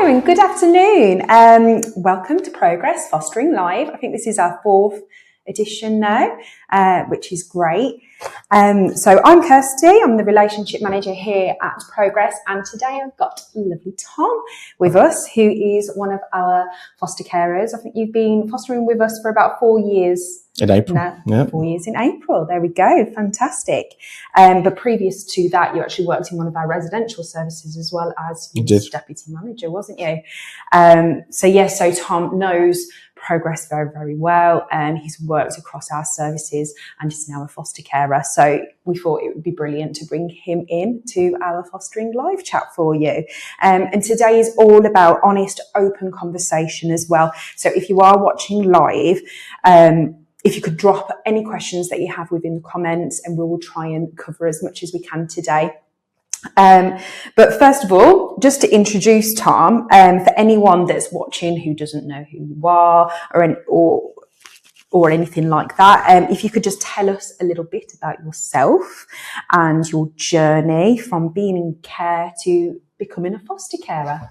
and good afternoon. Welcome to Progress Fostering Live. I think this is our 4th edition now, which is great. So I'm Kirsty, I'm the Relationship Manager here at Progress, and today I've got lovely Tom with us, who is one of our foster carers. I think you've been fostering with us for about 4 years. In April. Now, Yep. 4 years in April. There we go. Fantastic. But previous to that, you actually worked in one of our residential services as well as you did. deputy manager, wasn't you? So Tom knows Progress very, very well. He's worked across our services and is now a foster carer. So we thought it would be brilliant to bring him in to our Fostering Live chat for you. And today is all about honest, open conversation as well. So if you are watching live, if you could drop any questions that you have within the comments, and we will try and cover as much as we can today. But first of all, just to introduce Tom, for anyone that's watching who doesn't know who you are or anything like that, if you could just tell us a little bit about yourself and your journey from being in care to becoming a foster carer.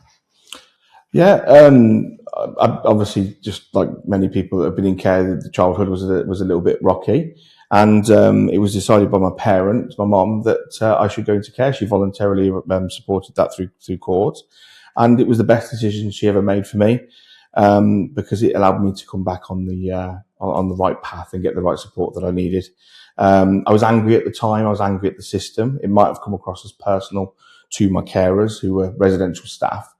Yeah, I obviously, just like many people that have been in care, the childhood was a little bit rocky, and it was decided by my parents, my mum, that I should go into care. She voluntarily supported that through court, and it was the best decision she ever made for me, because it allowed me to come back on the right path and get the right support that I needed. I was angry at the time. I was angry at the system. It might have come across as personal to my carers, who were residential staff.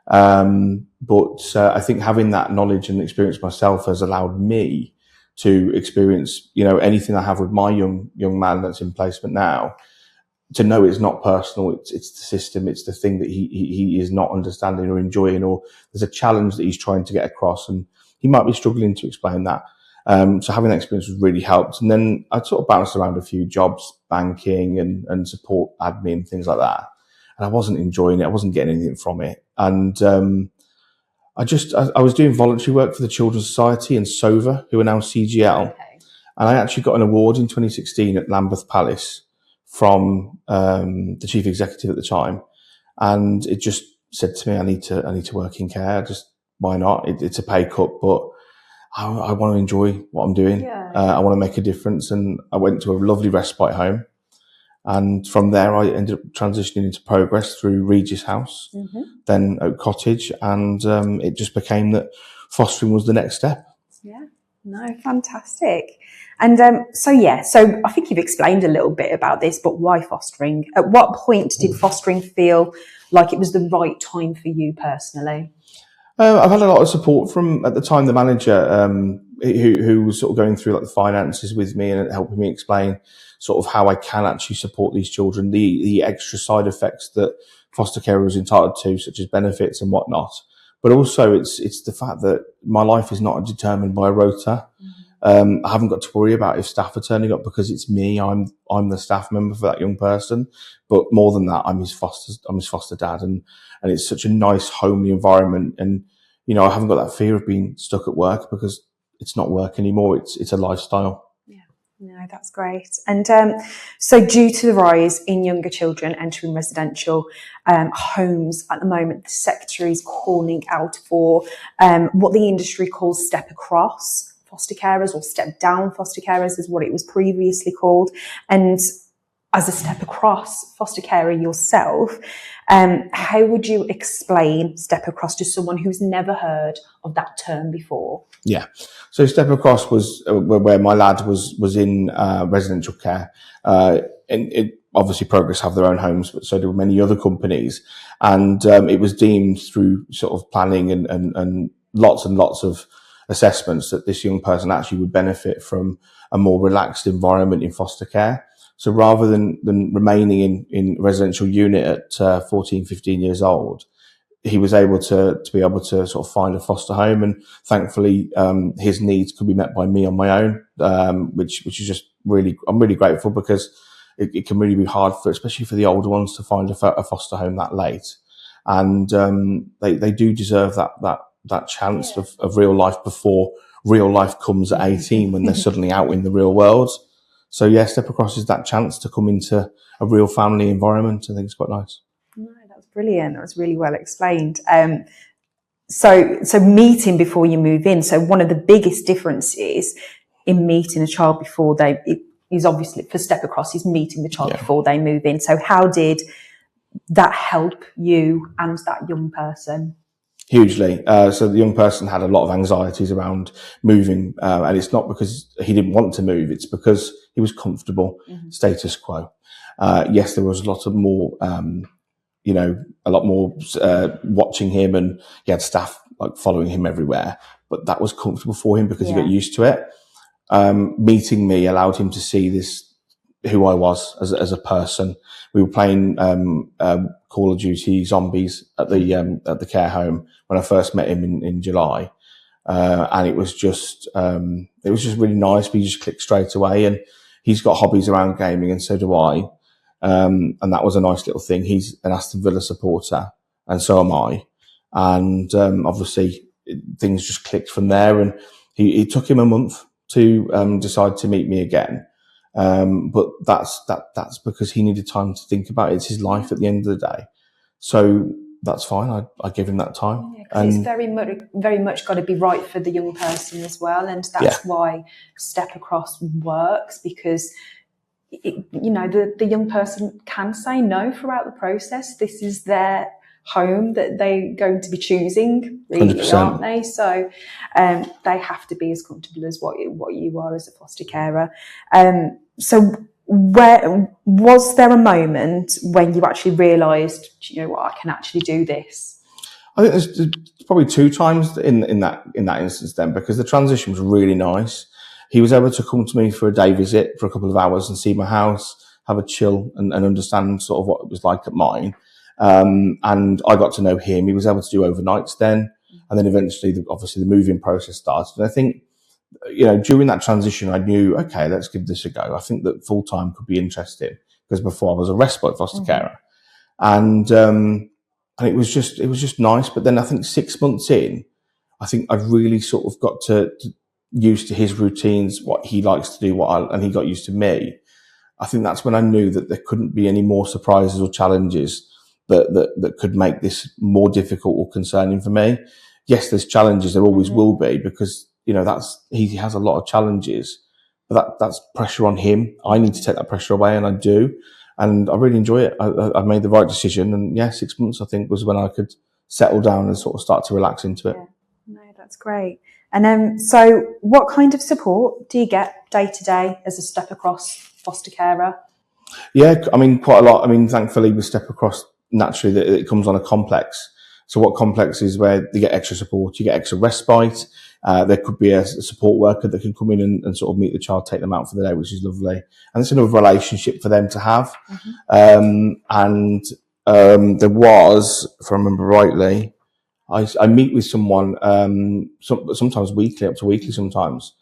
But I think having that knowledge and experience myself has allowed me to experience, anything I have with my young man that's in placement now, to know it's not personal. It's the system. It's the thing that he is not understanding or enjoying, or there's a challenge that he's trying to get across, and he might be struggling to explain that. So having that experience has really helped. And then I sort of bounced around a few jobs, banking and support admin, things like that. And I wasn't enjoying it. I wasn't getting anything from it. And I was doing voluntary work for the Children's Society and SOVA, who are now CGL. Okay. And I actually got an award in 2016 at Lambeth Palace from the chief executive at the time. And it just said to me, I need to work in care. Why not? It's a pay cut, but I want to enjoy what I'm doing. Yeah. I want to make a difference. And I went to a lovely respite home. And from there, I ended up transitioning into Progress through Regis House, then Oak Cottage, and it just became that fostering was the next step. Yeah, no, fantastic. And so I think you've explained a little bit about this, but why fostering? At what point did fostering feel like it was the right time for you personally? I've had a lot of support from, at the time, the manager who was sort of going through like the finances with me and helping me explain sort of how I can actually support these children, the extra side effects that foster care is entitled to, such as benefits and whatnot. But also it's the fact that my life is not determined by a rota. I haven't got to worry about if staff are turning up, because it's me. I'm the staff member for that young person. But more than that, I'm his foster dad, and it's such a nice, homely environment. And I haven't got that fear of being stuck at work, because it's not work anymore. It's a lifestyle. No, that's great. And so due to the rise in younger children entering residential homes at the moment, the sector is calling out for what the industry calls step across foster carers, or step down foster carers is what it was previously called. And as a step across foster carer yourself, how would you explain step across to someone who's never heard of that term before? Yeah. So step across was where my lad was in residential care. And it, obviously Progress have their own homes, but so do many other companies. And it was deemed through sort of planning and lots of assessments that this young person actually would benefit from a more relaxed environment in foster care. So rather than remaining in residential unit at 14, 15 years old, he was able to be able to sort of find a foster home, and thankfully his needs could be met by me on my own, which is just really, I'm really grateful, because it can really be hard especially for the older ones, to find a foster home that late, and they do deserve that chance of real life before real life comes at 18, when they're suddenly out in the real world. So yeah, step across is that chance to come into a real family environment. I think it's quite nice. No, that's brilliant. That was really well explained. So meeting before you move in. So one of the biggest differences in meeting a child before is obviously for Step Across is meeting the child before they move in. So how did that help you and that young person? Hugely. So the young person had a lot of anxieties around moving, and it's not because he didn't want to move, it's because he was comfortable, status quo. Yes, there was a lot more watching him, and he had staff like following him everywhere, but that was comfortable for him because he got used to it. Meeting me allowed him to see who I was as a person. We were playing Call of Duty Zombies at the care home when I first met him in July, and it was just really nice. We just clicked straight away, and he's got hobbies around gaming, and so do I. And that was a nice little thing. He's an Aston Villa supporter, and so am I. And obviously, things just clicked from there. And it took him a month to decide to meet me again. But that's because he needed time to think about it. It's his life at the end of the day. So that's fine. I give him that time. Yeah, because it's very much got to be right for the young person as well. And that's why Step Across works, because the young person can say no throughout the process. This is their home that they're going to be choosing, really, 100%. aren't they? So they have to be as comfortable as what you are as a foster carer. So was there a moment when you actually realised, you know what, I can actually do this? I think there's probably two times in that instance then, because the transition was really nice. He was able to come to me for a day visit for a couple of hours and see my house, have a chill and understand sort of what it was like at mine. And I got to know him. He was able to do overnights then. And then eventually, obviously, the moving process started. And I think, during that transition, I knew, okay, let's give this a go. I think that full time could be interesting, because before I was a respite foster carer. And it was just nice. But then I think 6 months in, I think I really sort of got to used to his routines, what he likes to do, and he got used to me. I think that's when I knew that there couldn't be any more surprises or challenges that could make this more difficult or concerning for me. Yes, there's challenges. There always will be, because, he has a lot of challenges, but that's pressure on him. I need to take that pressure away, and I do. And I really enjoy it. I made the right decision. And 6 months, I think, was when I could settle down and sort of start to relax into it. Yeah. No, that's great. And so what kind of support do you get day to day as a Step Across foster carer? Yeah, I mean, quite a lot. I mean, thankfully with Step Across, naturally it comes on a complex. So what complex is where they get extra support, you get extra respite. There could be a support worker that can come in and sort of meet the child, take them out for the day, which is lovely. And it's another relationship for them to have. There was, if I remember rightly, I meet with someone, sometimes weekly, up to weekly sometimes,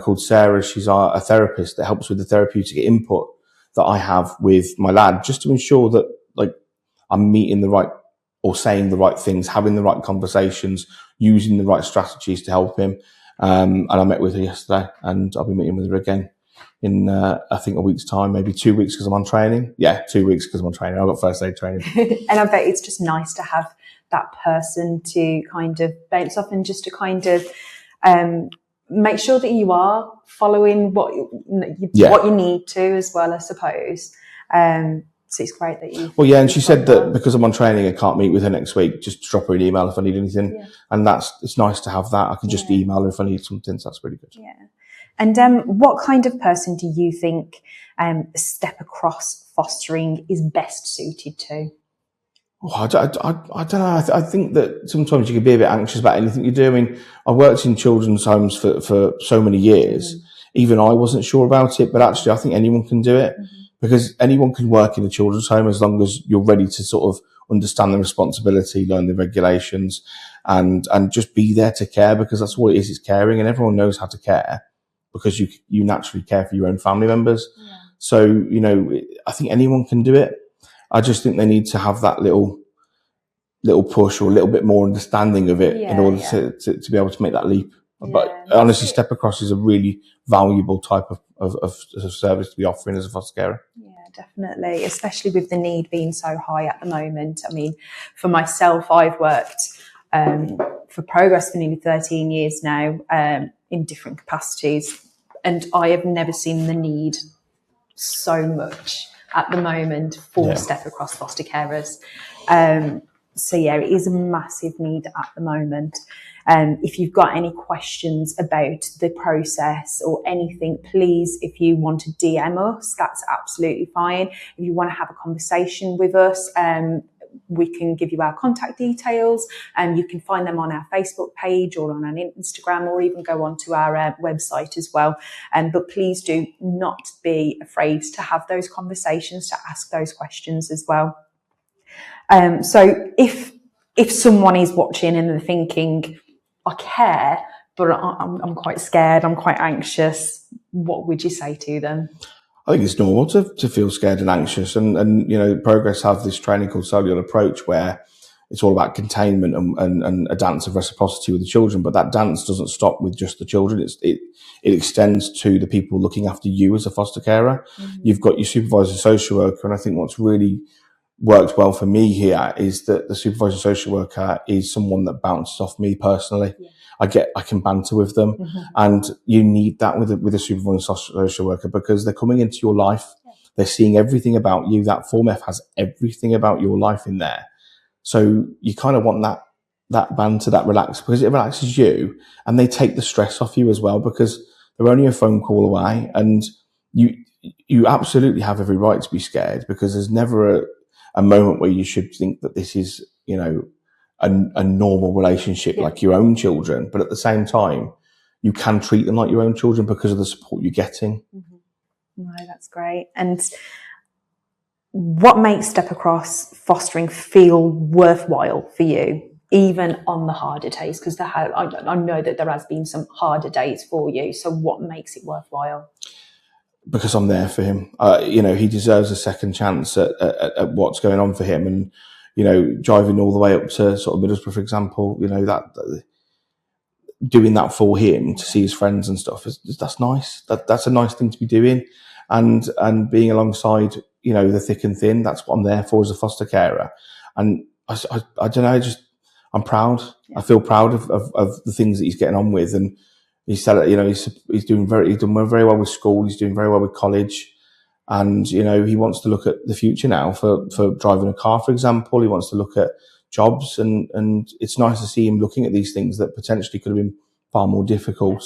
called Sarah. She's a therapist that helps with the therapeutic input that I have with my lad, just to ensure that I'm meeting the right, or saying the right things, having the right conversations, using the right strategies to help him. And I met with her yesterday, and I'll be meeting with her again in, I think, a week's time, maybe 2 weeks, because I'm on training. Yeah, 2 weeks because I'm on training. I've got first aid training. And I bet it's just nice to have that person to kind of bounce off, and just to kind of make sure that you are following what you need to as well, I suppose. So it's great that you... Well, yeah, and she said that because I'm on training, I can't meet with her next week. Just drop her an email if I need anything. Yeah. And it's nice to have that. I can just email her if I need something, so that's really good. Yeah. And what kind of person do you think Step Across fostering is best suited to? Oh, I don't know. I think that sometimes you can be a bit anxious about anything you do. I mean, I worked in children's homes for so many years. Even I wasn't sure about it, but actually I think anyone can do it, because anyone can work in a children's home as long as you're ready to sort of understand the responsibility, learn the regulations, and just be there to care, because that's what it is. It's caring, and everyone knows how to care because you naturally care for your own family members. Yeah. So, I think anyone can do it. I just think they need to have that little push, or a little bit more understanding of it in order to be able to make that leap. But honestly, Step Across is a really valuable type of service to be offering as a foster carer. Yeah, definitely, especially with the need being so high at the moment. I mean, for myself, I've worked for Progress for nearly 13 years now in different capacities, and I have never seen the need so much at the moment for Step Across foster carers. So yeah, it is a massive need at the moment. If you've got any questions about the process or anything, please, if you want to DM us, that's absolutely fine. If you want to have a conversation with us, we can give you our contact details, and you can find them on our Facebook page or on our Instagram, or even go onto our website as well. But please do not be afraid to have those conversations, to ask those questions as well. So if someone is watching and they're thinking, I care, but I'm quite scared, I'm quite anxious, what would you say to them? I think it's normal to feel scared and anxious, and Progress have this training called Cellular Approach, where it's all about containment and a dance of reciprocity with the children. But that dance doesn't stop with just the children. It extends to the people looking after you as a foster carer. Mm-hmm. You've got your supervisor social worker, and I think what's really worked well for me here is that the supervisor social worker is someone that bounces off me personally. Yeah. I can banter with them, mm-hmm. and you need that with a supervisor social worker, because they're coming into your life. Yeah. They're seeing everything about you. That Form F has everything about your life in there. So you kind of want that banter, that relax, because it relaxes you, and they take the stress off you as well, because they're only a phone call away, and you absolutely have every right to be scared, because there's never a moment where you should think that this is, a normal relationship like your own children. But at the same time, you can treat them like your own children because of the support you're getting. Mm-hmm. No, that's great. And what makes Step Across fostering feel worthwhile for you, even on the harder days? Because I know that there has been some harder days for you. So what makes it worthwhile? Because I'm there for him. He deserves a second chance at what's going on for him. And, driving all the way up to sort of Middlesbrough, for example, that doing that for him to see his friends and stuff, that's nice. That's a nice thing to be doing. And being alongside, the thick and thin, that's what I'm there for as a foster carer. And I don't know, I'm proud. I feel proud of the things that he's getting on with. And he's doing very well with school. He's doing very well with college. And, he wants to look at the future now for driving a car, for example. He wants to look at jobs, and it's nice to see him looking at these things that potentially could have been far more difficult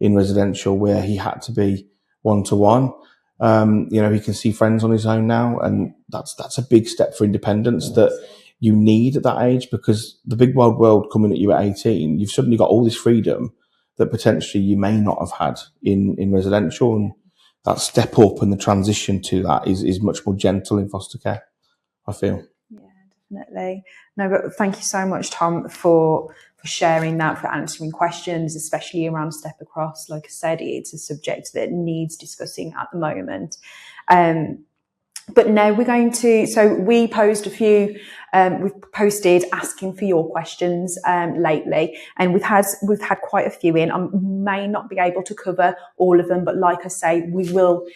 in residential, where he had to be one-to-one. He can see friends on his own now, and that's a big step for independence that you need at that age, because the big wide world coming at you at 18, you've suddenly got all this freedom that potentially you may not have had in residential. And that step up and the transition to that is much more gentle in foster care, I feel. Yeah, definitely. No, but thank you so much, Tom, for sharing that, for answering questions, especially around Step Across. Like I said, it's a subject that needs discussing at the moment. But now we're going to, so we posed a few, we've posted asking for your questions lately, and we've had quite a few in. I may not be able to cover all of them, but like I say, we will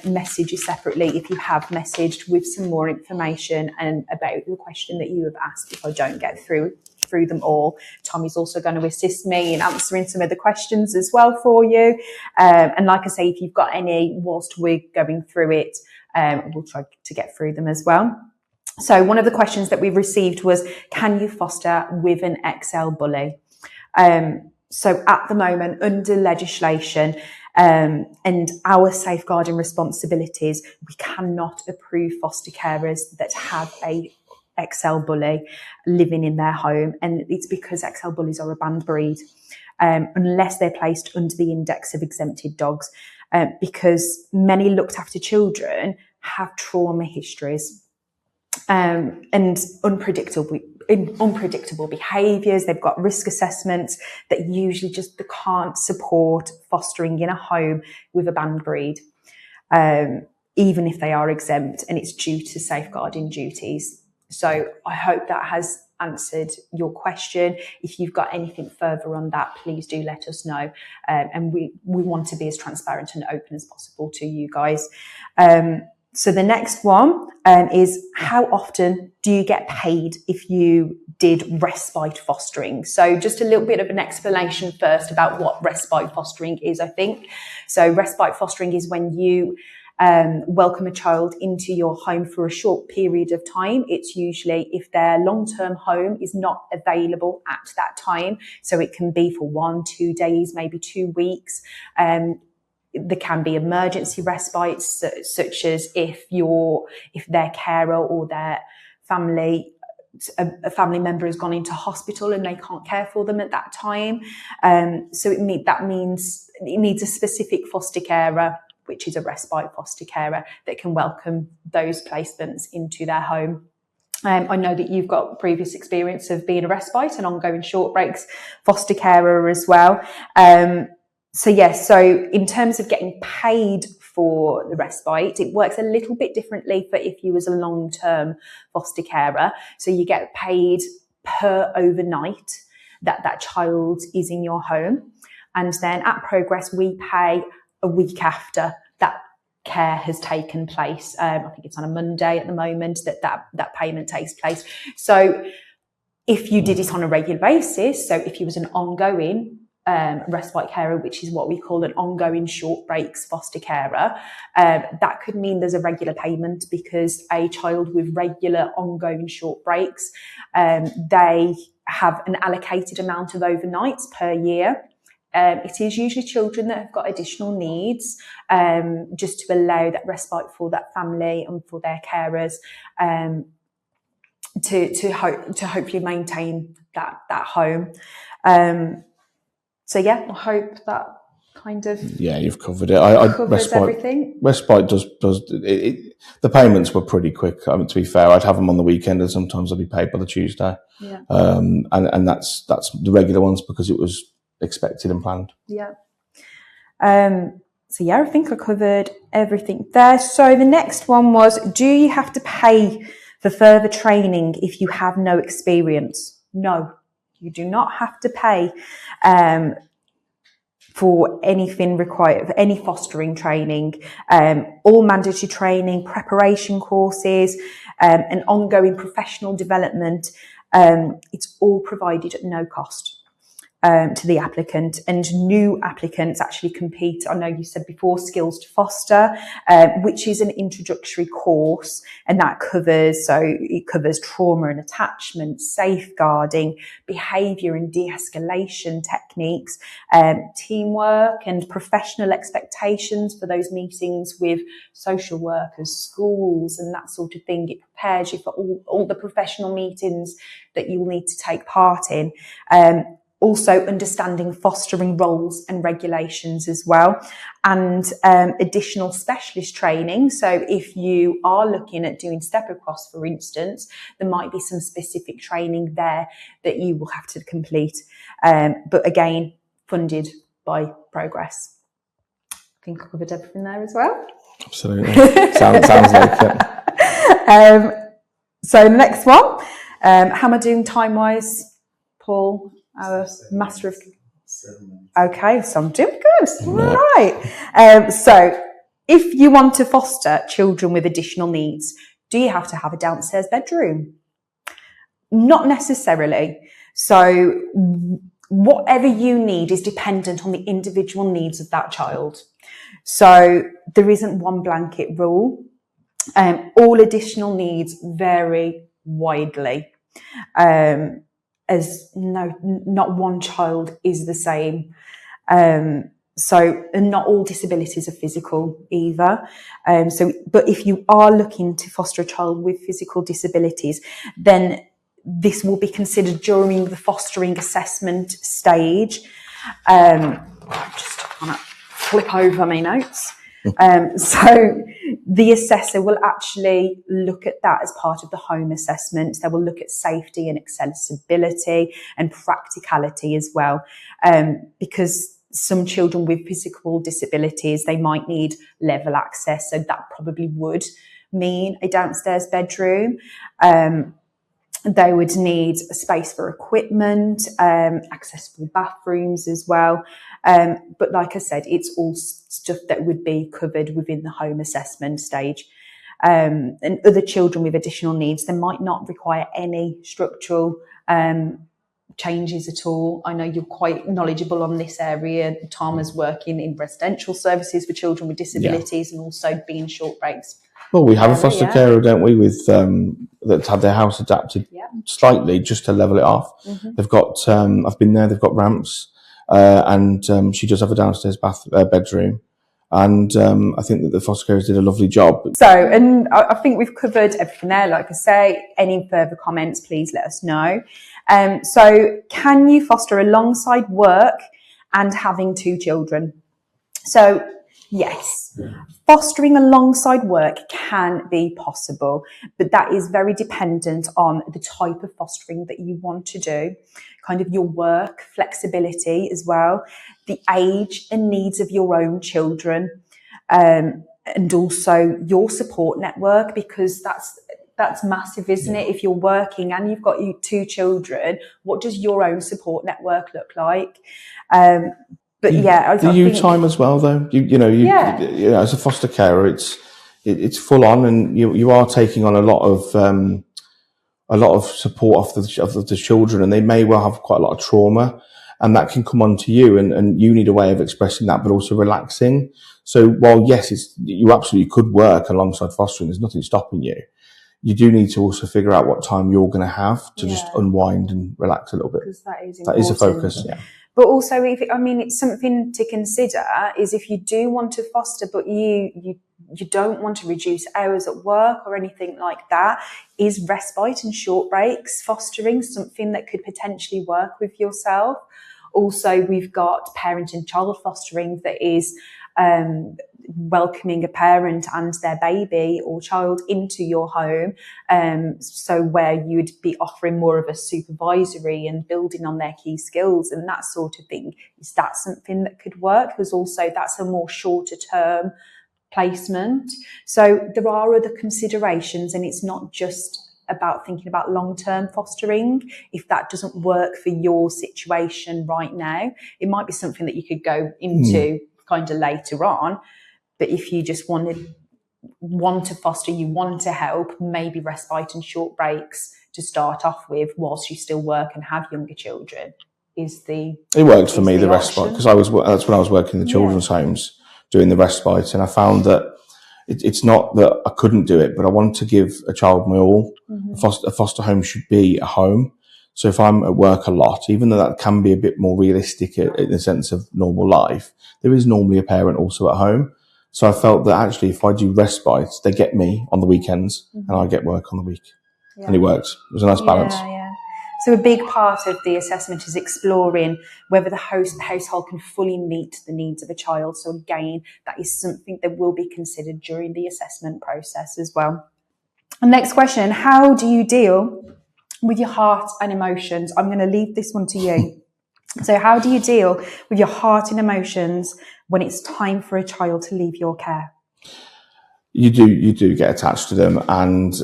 message you separately if you have messaged with some more information and about the question that you have asked. If I don't get through them all, Tommy's also going to assist me in answering some of the questions as well for you. And like I say, if you've got any whilst we're going through it, we'll try to get through them as well. So one of the questions that we received was, can you foster with an XL bully? So at the moment, under legislation and our safeguarding responsibilities, we cannot approve foster carers that have a XL bully living in their home. And it's because XL bullies are a banned breed, unless they're placed under the index of exempted dogs. Because many looked after children have trauma histories and unpredictable behaviours. They've got risk assessments that usually just can't support fostering in a home with a banned breed, even if they are exempt and it's due to safeguarding duties. So I hope that has answered your question. If you've got anything further on that, please do let us know. And we want to be as transparent and open as possible to you guys. So the next one is, how often do you get paid if you did respite fostering? So just a little bit of an explanation first about what respite fostering is, I think. So respite fostering is when you welcome a child into your home for a short period of time. It's usually if their long-term home is not available at that time. So it can be for 1-2 days, maybe 2 weeks. There can be emergency respites, such as if their carer or their family, a family member has gone into hospital and they can't care for them at that time. So that means it needs a specific foster carer, which is a respite foster carer, that can welcome those placements into their home. I know that you've got previous experience of being a respite and ongoing short breaks foster carer as well. So in terms of getting paid for the respite, it works a little bit differently for if you was a long-term foster carer. So you get paid per overnight that child is in your home. And then at Progress, we pay a week after that care has taken place. I think it's on a Monday at the moment that payment takes place. So if you did it on a regular basis, so if you was an ongoing respite carer, which is what we call an ongoing short breaks foster carer, that could mean there's a regular payment, because a child with regular ongoing short breaks, they have an allocated amount of overnights per year. It is usually children that have got additional needs, just to allow that respite for that family and for their carers, to hopefully maintain that home. So I hope that kind of you've covered it. covers everything. Respite does the payments were pretty quick. To be fair, I'd have them on the weekend, and sometimes I'd be paid by the Tuesday. Yeah. And that's the regular ones because it was expected and planned. Yeah. I think I covered everything there. So the next one was, do you have to pay for further training if you have no experience? No, you do not have to pay for anything required, for any fostering training. All mandatory training, preparation courses, and ongoing professional development, it's all provided at no cost to the applicant, and new applicants actually compete. I know you said before, Skills to Foster, which is an introductory course, and that covers trauma and attachment, safeguarding, behaviour and de-escalation techniques, teamwork and professional expectations for those meetings with social workers, schools and that sort of thing. It prepares you for all the professional meetings that you will need to take part in. Also understanding fostering roles and regulations as well, and additional specialist training. So if you are looking at doing Step Across, for instance, there might be some specific training there that you will have to complete. But again, funded by Progress. I think I covered everything there as well. Absolutely. Sounds like it. So the next one, how am I doing time-wise, Paul? Our master of... Okay, so I'm doing good. All right. So if you want to foster children with additional needs, do you have to have a downstairs bedroom? Not necessarily. So whatever you need is dependent on the individual needs of that child. So there isn't one blanket rule. All additional needs vary widely. As not one child is the same. And not all disabilities are physical either. But if you are looking to foster a child with physical disabilities, then this will be considered during the fostering assessment stage. I'm just trying to flip over my notes. So the assessor will actually look at that as part of the home assessment. They will look at safety and accessibility and practicality as well, because some children with physical disabilities, they might need level access, so that probably would mean a downstairs bedroom. They would need a space for equipment, accessible bathrooms as well. But like I said, it's all stuff that would be covered within the home assessment stage. And other children with additional needs, they might not require any structural changes at all. I know you're quite knowledgeable on this area. Tom is working in residential services for children with disabilities and also being short breaks. Well, we have a foster carer, don't we, with that's had their house adapted slightly just to level it off. They've got, I've been there, they've got ramps, and she does have a downstairs bedroom. And I think that the foster carers did a lovely job. So, and I think we've covered everything there. Like I say, any further comments, please let us know. So, can you foster alongside work and having 2 children? So, yes, fostering alongside work can be possible, but that is very dependent on the type of fostering that you want to do, kind of your work flexibility as well, the age and needs of your own children, and also your support network, because that's massive, isn't it? If you're working and you've got 2 children, what does your own support network look like? But I think time as well, though. You know, as a foster carer, it's full on, and you are taking on a lot of support of the children, and they may well have quite a lot of trauma, and that can come onto you, and you need a way of expressing that, but also relaxing. So while yes, you absolutely could work alongside fostering, there's nothing stopping you. You do need to also figure out what time you're going to have to just unwind and relax a little bit. Because that is important. That is a focus. Yeah. But also, it's something to consider is if you do want to foster, but you don't want to reduce hours at work or anything like that, is respite and short breaks fostering something that could potentially work with yourself? Also, we've got parent and child fostering that is welcoming a parent and their baby or child into your home, so where you'd be offering more of a supervisory and building on their key skills and that sort of thing. Is that something that could work? Because also that's a more shorter term placement. So there are other considerations, and it's not just about thinking about long-term fostering. If that doesn't work for your situation right now, it might be something that you could go into kind of later on. But if you just want to foster, you want to help, maybe respite and short breaks to start off with whilst you still work and have younger children it worked for me, the respite, because that's when I was working in the children's homes doing the respite, and I found that it's not that I couldn't do it, but I wanted to give a child my all. A foster home should be a home. So if I'm at work a lot, even though that can be a bit more realistic in the sense of normal life, there is normally a parent also at home. So I felt that actually if I do respite, they get me on the weekends and I get work on the week. And it works. It was a nice balance. So a big part of the assessment is exploring whether the household can fully meet the needs of a child. So again, that is something that will be considered during the assessment process as well. And next question, how do you deal with your heart and emotions? I'm going to leave this one to you. So how do you deal with your heart and emotions when it's time for a child to leave your care? You do get attached to them, and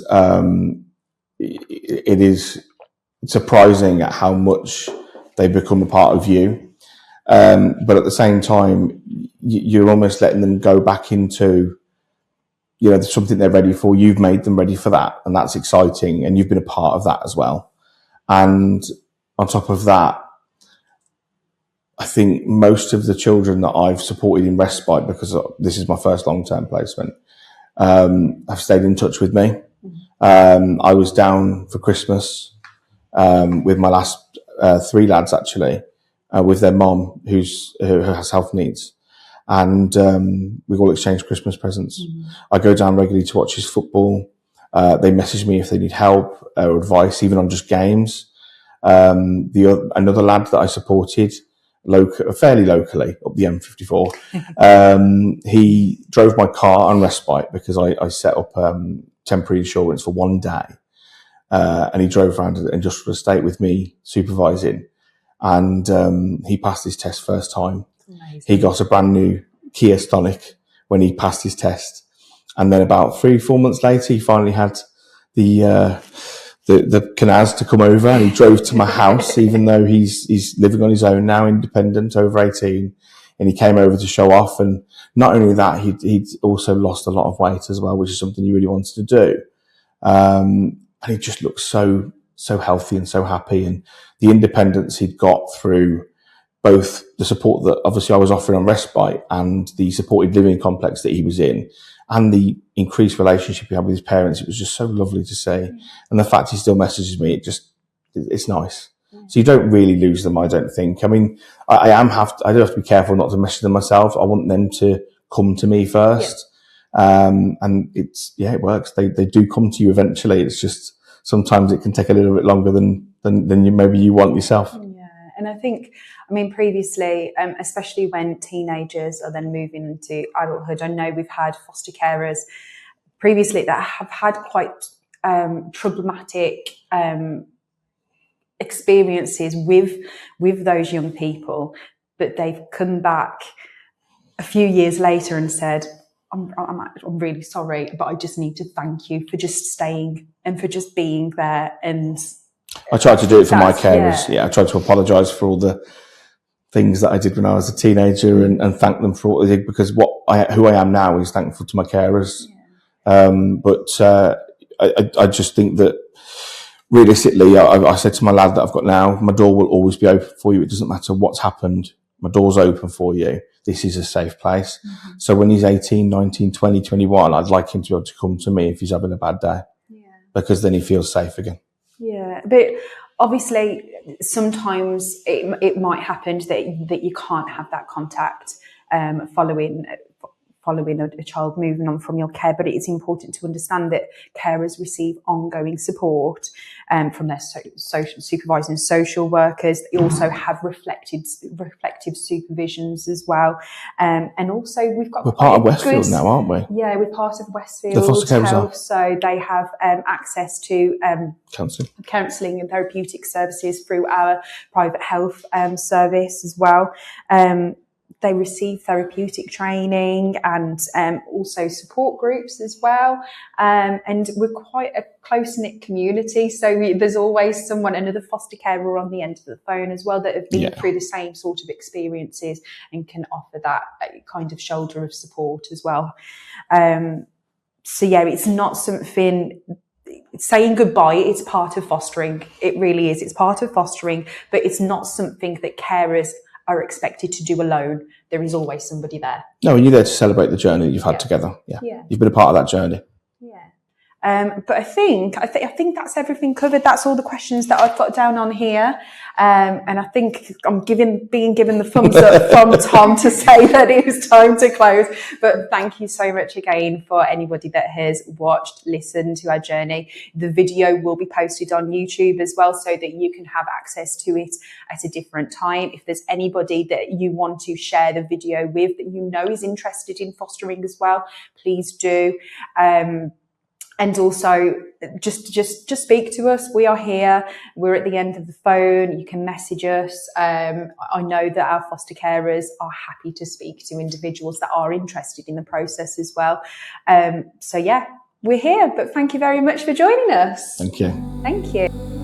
it is surprising at how much they become a part of you. But at the same time, you're almost letting them go back into, something they're ready for. You've made them ready for that, and that's exciting, and you've been a part of that as well. And on top of that, I think most of the children that I've supported in respite, because this is my first long-term placement, have stayed in touch with me. I was down for Christmas with my last 3 lads, actually, with their mom who has health needs. And we've all exchanged Christmas presents. I go down regularly to watch his football. They message me if they need help or advice, even on just games. Another lad that I supported fairly locally up the M54, he drove my car on respite because I set up temporary insurance for 1 day, and he drove around an industrial estate with me supervising, and he passed his test first time. Amazing. He got a brand new Kia Stonic when he passed his test, And then about 3-4 months later, he finally had the Canaz to come over, and he drove to my house, even though he's living on his own now, independent, over 18. And he came over to show off. And not only that, he'd also lost a lot of weight as well, which is something he really wanted to do. And he just looked so healthy and so happy. And the independence he'd got through both the support that obviously I was offering on Respite and the supported living complex that he was in, and the increased relationship he had with his parents, it was just so lovely to see. And the fact he still messages me, it's nice. So you don't really lose them, I don't think. I mean, I do have to be careful not to message them myself. I want them to come to me first. And it works. They do come to you eventually. It's just sometimes it can take a little bit longer than maybe you want yourself. Yeah. And I think, previously, especially when teenagers are then moving into adulthood, I know we've had foster carers previously that have had quite problematic experiences with those young people, but they've come back a few years later and said, I'm really sorry, but I just need to thank you for just staying and for just being there. And I tried to do it for my carers. Yeah, I tried to apologise for all the things that I did when I was a teenager and thank them for what they did, because who I am now is thankful to my carers. But I just think that realistically, I said to my lad that I've got now, my door will always be open for you. It doesn't matter what's happened. My door's open for you. This is a safe place. Mm-hmm. So when he's 18, 19, 20, 21, I'd like him to be able to come to me if he's having a bad day, because then he feels safe again. Yeah, but obviously sometimes it might happen that you can't have that contact following a child moving on from your care, but it is important to understand that carers receive ongoing support from their social supervising social workers. They also have reflective supervisions as well, and also we're part of Westfield now, aren't we? Yeah, we're part of Westfield the foster carers Health, so they have access to counselling and therapeutic services through our private health service as well. They receive therapeutic training and also support groups as well. And we're quite a close-knit community. So there's always another foster carer on the end of the phone as well, that have been through the same sort of experiences and can offer that kind of shoulder of support as well. So yeah, it's not something... Saying goodbye, it's part of fostering. It really is. It's part of fostering, but it's not something that carers are expected to do alone. There is always somebody there. No, and you're there to celebrate the journey that you've had together. Yeah. You've been a part of that journey. Yeah. But I think that's everything covered. That's all the questions that I've got down on here. And I think I'm being given the thumbs up from Tom to say that it was time to close. But thank you so much again for anybody that has watched, listened to our journey. The video will be posted on YouTube as well, so that you can have access to it at a different time. If there's anybody that you want to share the video with that you know is interested in fostering as well, please do. And also just speak to us. We are here. We're at the end of the phone. You can message us. I know that our foster carers are happy to speak to individuals that are interested in the process as well. So yeah, we're here. But thank you very much for joining us. Thank you. Thank you.